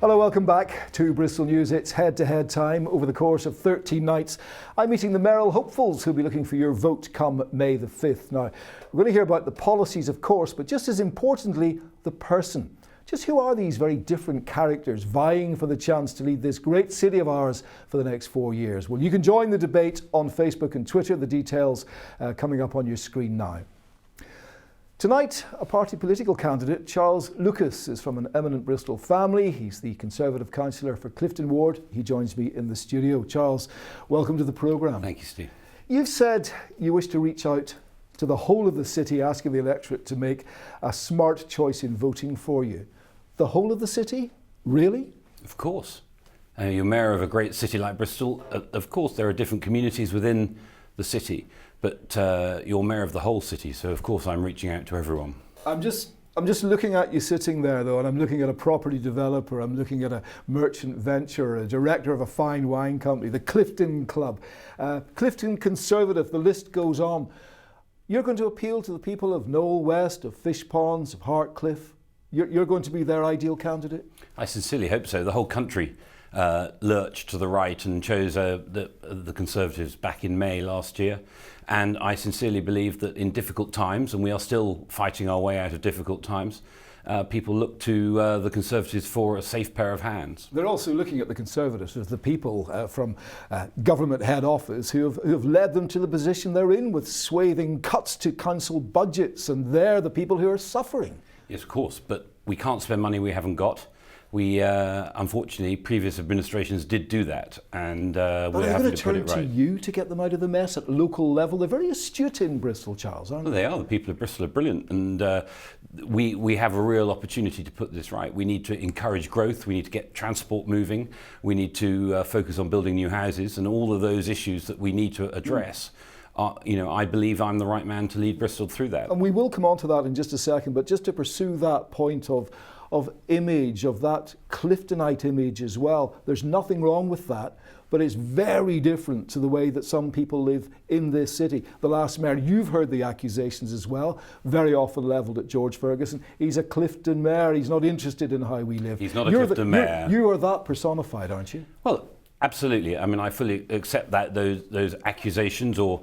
Hello, welcome back to Bristol News. It's head-to-head time. Over the course of 13 nights, I'm meeting the mayoral hopefuls who'll be looking for your vote come May the 5th. Now, we're going to hear about the policies, of course, but just as importantly, the person. Just who are these very different characters vying for the chance to lead this great city of ours for the next 4 years? Well, you can join the debate on Facebook and Twitter. The details coming up on your screen now. Tonight, a party political candidate, Charles Lucas, is from an eminent Bristol family. He's the Conservative councillor for Clifton Ward. He joins me in the studio. Charles, welcome to the programme. Thank you, Steve. You've said you wish to reach out to the whole of the city, asking the electorate to make a smart choice in voting for you. The whole of the city? Really? Of course. You're mayor of a great city like Bristol. Of course, there are different communities within the city, but you're mayor of the whole city, so of course I'm reaching out to everyone. I'm just looking at you sitting there, though, and I'm looking at a property developer, I'm looking at a merchant venture, a director of a fine wine company, the Clifton Club, Clifton Conservative, the list goes on. You're going to appeal to the people of Knowle West, of Fish Ponds, of Hartcliffe. You're going to be their ideal candidate? I sincerely hope so. The whole country lurched to the right and chose the Conservatives back in May last year. And I sincerely believe that in difficult times, and we are still fighting our way out of difficult times, people look to the Conservatives for a safe pair of hands. They're also looking at the Conservatives as the people from government head office who have led them to the position they're in, with swathing cuts to council budgets, and they're the people who are suffering. Yes, of course, but we can't spend money we haven't got. We, unfortunately, previous administrations did do that, and we're having to put it right. Are they going to turn to you to get them out of the mess at local level? They're very astute in Bristol, Charles, aren't they? They are. The people of Bristol are brilliant, and we have a real opportunity to put this right. We need to encourage growth. We need to get transport moving. We need to focus on building new houses, and all of those issues that we need to address. I believe I'm the right man to lead Bristol through that. And we will come on to that in just a second, but just to pursue that point of image, of that Cliftonite image as well. There's nothing wrong with that, but it's very different to the way that some people live in this city. The last mayor, you've heard the accusations as well, very often levelled at George Ferguson. He's a Clifton mayor, he's not interested in how we live. He's not a Clifton mayor. You are that personified, aren't you? Well, absolutely. I mean, I fully accept that those accusations or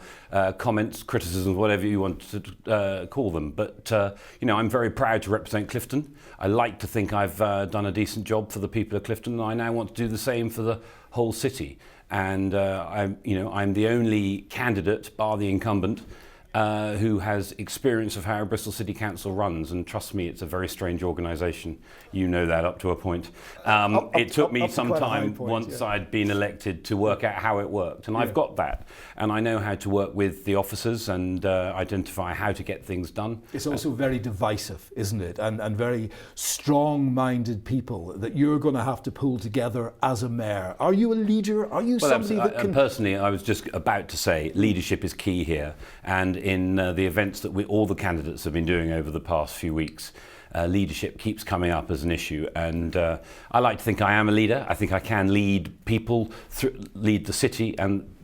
comments, criticisms, whatever you want to call them. But I'm very proud to represent Clifton. I like to think I've done a decent job for the people of Clifton, and I now want to do the same for the whole city. And I'm the only candidate, bar the incumbent, who has experience of how Bristol City Council runs, and trust me, it's a very strange organisation. You know that up to a point. It took me some time once I'd been elected to work out how it worked, and I've got that. And I know how to work with the officers and identify how to get things done. It's also very divisive, isn't it? And very strong-minded people that you're going to have to pull together as a mayor. Are you a leader? Are you somebody that can... Personally, I was just about to say leadership is key here. And in the events that all the candidates have been doing over the past few weeks, leadership keeps coming up as an issue, and I like to think I am a leader. I think I can lead people, lead the city and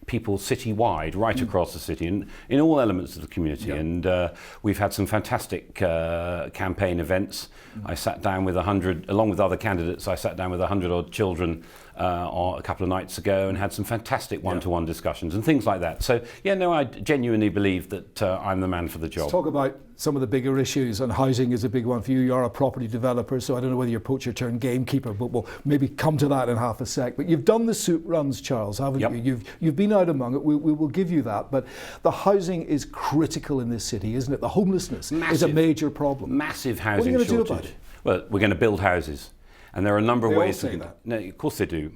people city-wide, right across the city, and in all elements of the community. Yeah. And we've had some fantastic campaign events. I sat down with 100, along with other candidates, I sat down with 100-odd children a couple of nights ago and had some fantastic one-to-one discussions and things like that. So, I genuinely believe that I'm the man for the job. Let's talk about some of the bigger issues, and housing is a big one for you. You're a property developer, so I don't know whether you're poacher turned gamekeeper, but we'll maybe come to that in half a sec. But you've done the soup runs, Charles, haven't you? You've been out among it. We will give you that. But the housing is critical in this city, isn't it? The homelessness is a major problem. Massive housing shortage. What are you going to do about it? Well, we're going to build houses. And there are a number of ways. They all say that. No, of course they do.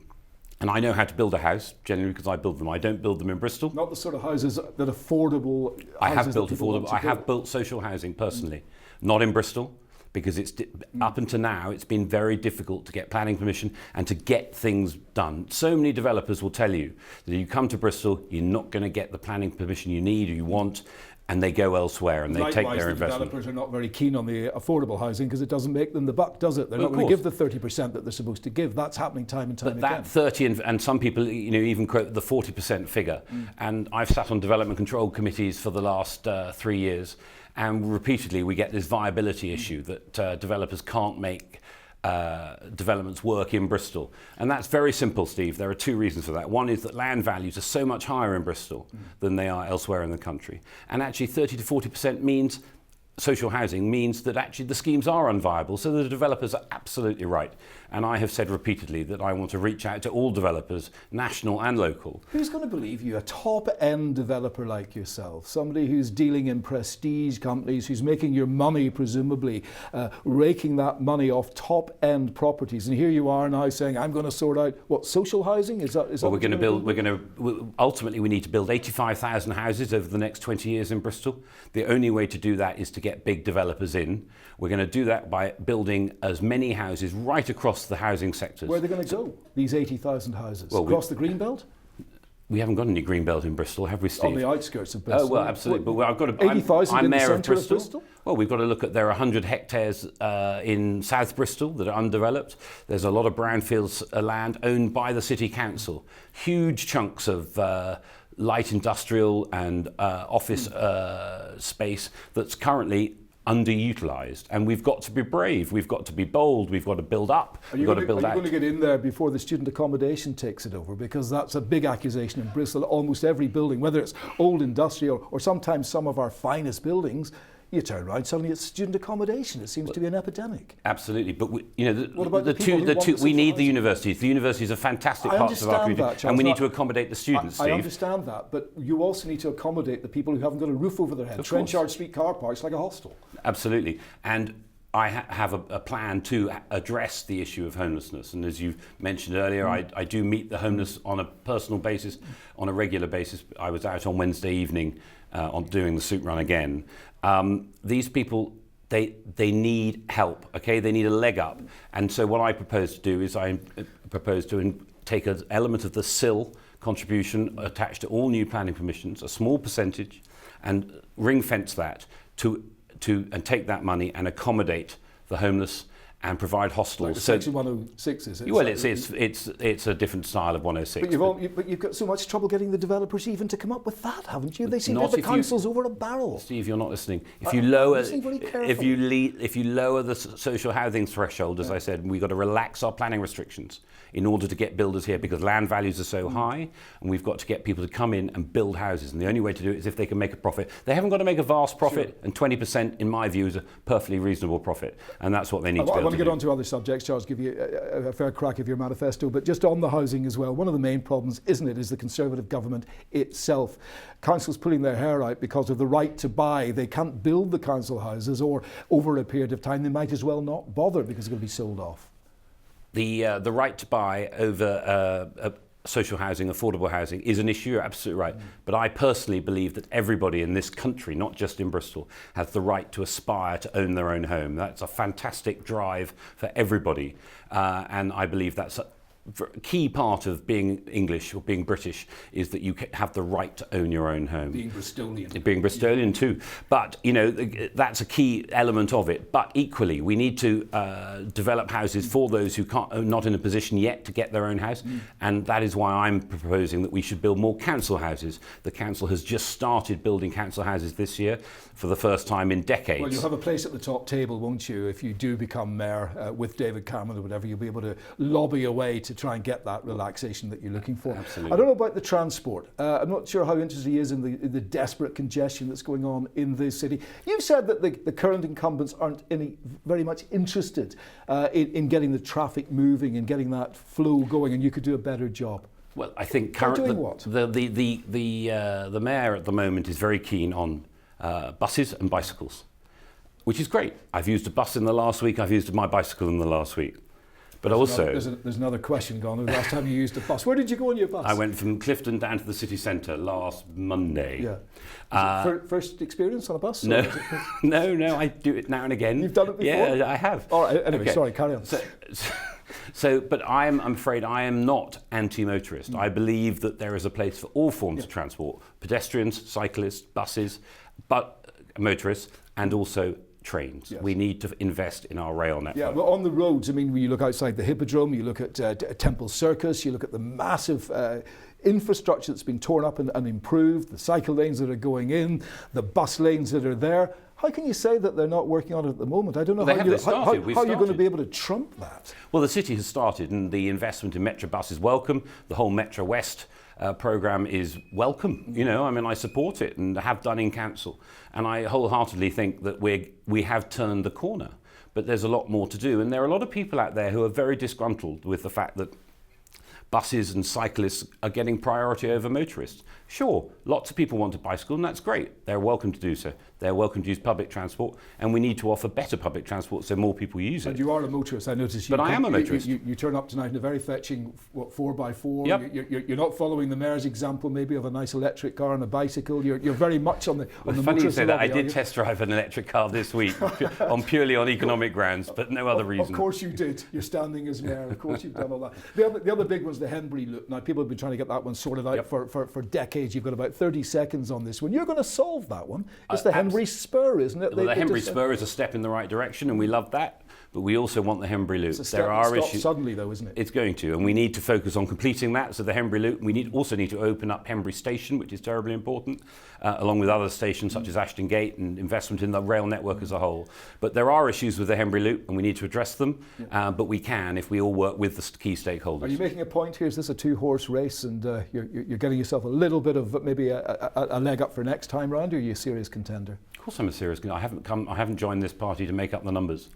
And I know how to build a house, generally, because I build them. I don't build them in Bristol. Not the sort of houses that affordable. I have built affordable. I have built social housing personally, not in Bristol, because it's up until now it's been very difficult to get planning permission and to get things done. So many developers will tell you that if you come to Bristol, you're not going to get the planning permission you need or you want, and they go elsewhere and they take their investment. Developers are not very keen on the affordable housing because it doesn't make them the buck, does it? They're not going to give the 30% that they're supposed to give. That's happening time and time again. That 30 and some people, even quote the 40% figure. And I've sat on development control committees for the last 3 years, and repeatedly we get this viability issue that developers can't make developments work in Bristol. And that's very simple, Steve. There are two reasons for that. One is that land values are so much higher in Bristol than they are elsewhere in the country. And actually 30 to 40% means social housing means that actually the schemes are unviable. So the developers are absolutely right. And I have said repeatedly that I want to reach out to all developers, national and local. Who's going to believe you? A top-end developer like yourself, somebody who's dealing in prestige companies, who's making your money, presumably, raking that money off top-end properties. And here you are now saying, I'm going to sort out, what, social housing? Is that well, ultimately we need to build 85,000 houses over the next 20 years in Bristol. The only way to do that is to get big developers in. We're going to do that by building as many houses right across the housing sectors. Where are they going to go, these 80,000 houses? Well, across the Greenbelt? We haven't got any Greenbelt in Bristol, have we, Steve? On the outskirts of Bristol. Oh, well, absolutely. But I've got to... 80,000 I'm in the mayor of centre Bristol. of Bristol? Well, we've got to look at, there are 100 hectares in South Bristol that are undeveloped. There's a lot of brownfields land owned by the City Council. Huge chunks of light industrial and office space that's currently underutilised, and we've got to be brave, we've got to be bold, we've got to build up, we've got to build out. Are you going to get in there before the student accommodation takes it over? Because that's a big accusation in Bristol. Almost every building, whether it's old industrial or sometimes some of our finest buildings, you turn around, suddenly it's student accommodation. It seems to be an epidemic. Absolutely, but we need the universities. The universities are fantastic parts of our community, and we need to accommodate the students, I understand that, but you also need to accommodate the people who haven't got a roof over their head. Trenchard Street car parks like a hostel. Absolutely, and I have a plan to address the issue of homelessness. And as you mentioned earlier, I do meet the homeless on a personal basis, on a regular basis. I was out on Wednesday evening on doing the soup run again. These people, they need help, okay? They need a leg up. And so what I propose to do is I propose to take an element of the SIL contribution attached to all new planning permissions, a small percentage, and ring fence that and take that money and accommodate the homeless and provide hostels. Like Section 106, is it? Well, it's a different style of 106. But you've got so much trouble getting the developers even to come up with that, haven't you? They seem to have the councils over a barrel. Steve, you're not listening. If you lower the social housing threshold, as I said, we've got to relax our planning restrictions in order to get builders here, because land values are so high, and we've got to get people to come in and build houses. And the only way to do it is if they can make a profit. They haven't got to make a vast profit, and 20%, in my view, is a perfectly reasonable profit. And that's what they need to do. I want to get on to other subjects, Charles, give you a fair crack of your manifesto, but just on the housing as well, one of the main problems, isn't it, is the Conservative government itself. Councils pulling their hair out because of the right to buy. They can't build the council houses, or over a period of time they might as well not bother because it's going to be sold off. The right to buy over social housing, affordable housing, is an issue, you're absolutely right. But I personally believe that everybody in this country, not just in Bristol, has the right to aspire to own their own home. That's a fantastic drive for everybody. And I believe that's a key part of being English or being British, is that you have the right to own your own home. Being Bristolian. Being Bristolian too. But, that's a key element of it. But equally, we need to develop houses for those who are not in a position yet to get their own house. And that is why I'm proposing that we should build more council houses. The council has just started building council houses this year for the first time in decades. Well, you'll have a place at the top table, won't you? If you do become mayor with David Cameron or whatever, you'll be able to lobby away to try and get that relaxation that you're looking for. Absolutely. I don't know about the transport. I'm not sure how interested he is in the desperate congestion that's going on in this city. You've said that the current incumbents aren't very much interested in getting the traffic moving and getting that flow going, and you could do a better job. Well, I think currently the mayor at the moment is very keen on buses and bicycles, which is great. I've used a bus in the last week. I've used my bicycle in the last week. But there's another question gone. The last time you used a bus, where did you go on your bus? I went from Clifton down to the city centre last Monday. Yeah. First experience on a bus? No, no, I do it now and again. You've done it before? Yeah, I have. All right, anyway, okay. Sorry, carry on. But I'm afraid I am not anti-motorist. I believe that there is a place for all forms of transport: pedestrians, cyclists, buses, but motorists, and also trains. Yes. We need to invest in our rail network. Yeah, well, on the roads, I mean, when you look outside the Hippodrome, you look at Temple Circus, you look at the massive infrastructure that's been torn up and improved, the cycle lanes that are going in, the bus lanes that are there. How can you say that they're not working on it at the moment? I don't know Well, how they you're started. We've going to started. be able to trump that. Well, the city has started, and the investment in Metro Bus is welcome. The whole Metro West programme is welcome. You know, I mean, I support it and have done in council. And I wholeheartedly think that we have turned the corner. But there's a lot more to do. And there are a lot of people out there who are very disgruntled with the fact that buses and cyclists are getting priority over motorists. Sure, lots of people want to bicycle, and that's great. They're welcome to do so. They're welcome to use public transport, and we need to offer better public transport so more people use it. And you are a motorist, I noticed. But I am a motorist. You turn up tonight in a very fetching, 4x4. Yep. You're not following the mayor's example, maybe, of a nice electric car and a bicycle. You're very much on the Funny you motorist say that. lobby, I did test drive an electric car this week, purely on economic grounds, but no other reason. Of course you did. You're standing as mayor. Of course you've done all that. The other big one's the Henbury loop. Now, people have been trying to get that one sorted out for decades. You've got about 30 seconds on this one. You're going to solve that one. It's the Henbury Spur, isn't it? Well, the Henbury Spur is a step in the right direction, and we love that. But we also want the Henbury Loop. It's a step there are issues suddenly, though, isn't it? It's going to, and we need to focus on completing that. So the Henbury Loop. We also need to open up Henbury Station, which is terribly important, along with other stations such as Ashton Gate and investment in the rail network as a whole. But there are issues with the Henbury Loop, and we need to address them. But we can if we all work with the key stakeholders. Are you making a point here? Is this a two-horse race, and you're getting yourself a little bit of maybe a leg up for next time round? Or are you a serious contender? Of course, I'm a serious contender. I haven't joined this party to make up the numbers.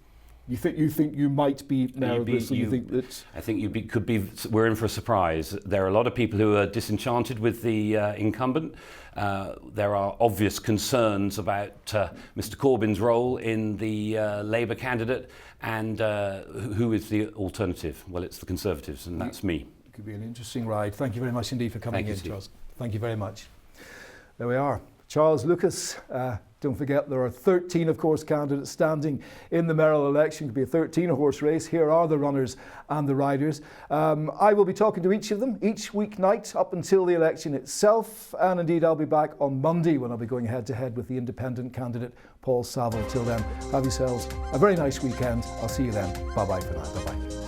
You think you might be mayor of Bristol? You think that? I think could be. We're in for a surprise. There are a lot of people who are disenchanted with the incumbent. There are obvious concerns about Mr. Corbyn's role in the Labour candidate, and who is the alternative? Well, it's the Conservatives, and that's me. It could be an interesting ride. Thank you very much indeed for coming in, Charles. Thank you very much. There we are. Charles Lucas. Don't forget there are 13, of course, candidates standing in the mayoral election. It could be a 13-horse race. Here are the runners and the riders. I will be talking to each of them each weeknight up until the election itself. And indeed, I'll be back on Monday when I'll be going head-to-head with the independent candidate, Paul Saville. Till then, have yourselves a very nice weekend. I'll see you then. Bye-bye for now. Bye-bye.